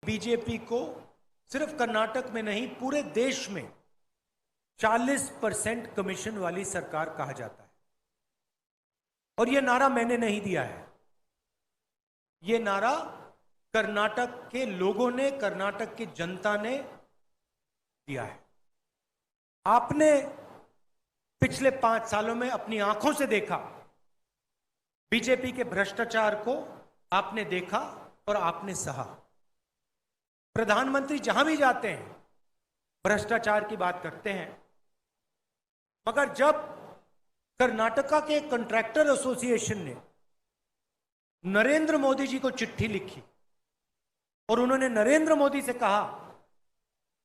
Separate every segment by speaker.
Speaker 1: BJP को सिर्फ कर्नाटक में नहीं पूरे देश में 40% कमीशन वाली सरकार कहा जाता है। और यह नारा मैंने नहीं दिया है, यह नारा कर्नाटक के लोगों ने, कर्नाटक की जनता ने दिया है। आपने पिछले 5 सालों में अपनी आंखों से देखा, बीजेपी के भ्रष्टाचार को आपने देखा और आपने सहा। प्रधानमंत्री जहां भी जाते हैं भ्रष्टाचार की बात करते हैं, मगर जब कर्नाटका के कॉन्ट्रैक्टर एसोसिएशन ने नरेंद्र मोदी जी को चिट्ठी लिखी और उन्होंने नरेंद्र मोदी से कहा,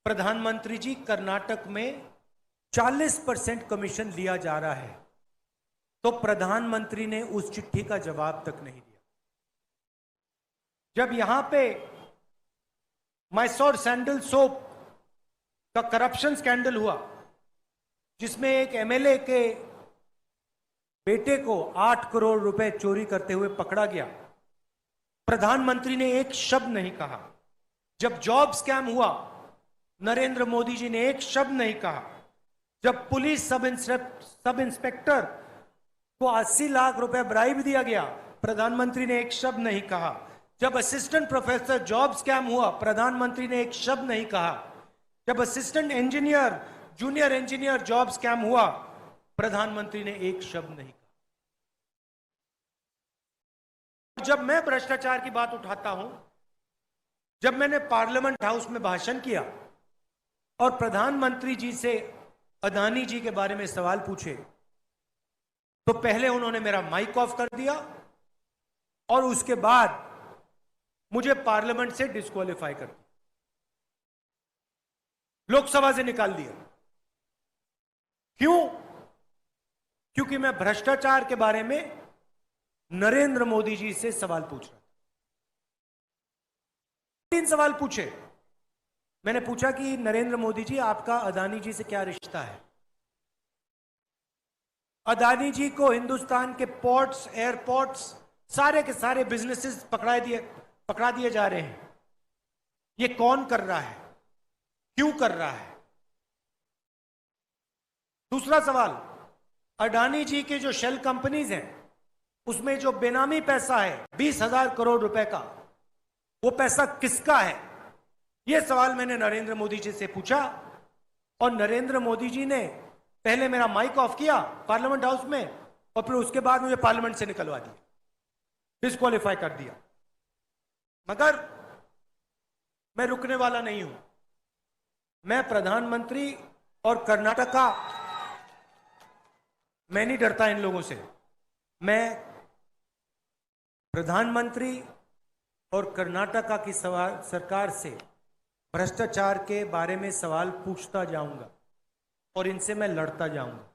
Speaker 1: प्रधानमंत्री जी कर्नाटक में 40% कमीशन लिया जा रहा है, तो प्रधानमंत्री ने उस चिट्ठी का जवाब तक नहीं दिया। जब यहां पे मैसोर सैंडल सोप का करप्शन स्कैंडल हुआ, जिसमें एक एमएलए के बेटे को 8 करोड़ रुपए चोरी करते हुए पकड़ा गया, प्रधानमंत्री ने एक शब्द नहीं कहा। जब जॉब स्कैम हुआ, नरेंद्र मोदी जी ने एक शब्द नहीं कहा। जब पुलिस सब इंस्पेक्टर को 80 लाख रुपए ब्राइब दिया गया, प्रधानमंत्री ने एक शब्द नहीं कहा। जब असिस्टेंट प्रोफेसर जॉब स्कैम हुआ, प्रधानमंत्री ने एक शब्द नहीं कहा। जब assistant engineer, junior engineer job scam हुआ, प्रधानमंत्री ने एक शब्द नहीं कहा। जब मैं भ्रष्टाचार की बात उठाता हूं, जब मैंने पार्लियामेंट हाउस में भाषण किया और प्रधानमंत्री जी से अदानी जी के बारे में सवाल पूछे, तो पहले उन्होंने मेरा माइक ऑफ कर दिया और उसके बाद मुझे पार्लियामेंट से डिस्क्वालीफाई कर दिया, लोकसभा से निकाल दिया। क्यों? क्योंकि मैं भ्रष्टाचार के बारे में नरेंद्र मोदी जी से सवाल पूछ रहा था। 3 सवाल पूछे। मैंने पूछा कि नरेंद्र मोदी जी, आपका अदानी जी से क्या रिश्ता है? अदानी जी को हिंदुस्तान के पोर्ट्स, एयरपोर्ट्स, सारे के सारे बिजनेसेस पकड़ा दिए जा रहे हैं। ये कौन कर रहा है? क्यों कर रहा है? दूसरा सवाल, अडानी जी के जो शेल कंपनीज हैं, उसमें जो बेनामी पैसा है 20,000 करोड़ रुपए का, वो पैसा किसका है? यह सवाल मैंने नरेंद्र मोदी जी से पूछा और नरेंद्र मोदी जी ने पहले मेरा माइक ऑफ किया पार्लियामेंट हाउस में और फिर उसके बाद मुझे पार्लियामेंट से निकलवा दिया, डिस्क्वालीफाई कर दिया। मगर मैं रुकने वाला नहीं हूं। मैं प्रधानमंत्री और कर्नाटका, मैं नहीं डरता इन लोगों से। मैं प्रधानमंत्री और कर्नाटका की सरकार से भ्रष्टाचार के बारे में सवाल पूछता जाऊंगा और इनसे मैं लड़ता जाऊंगा।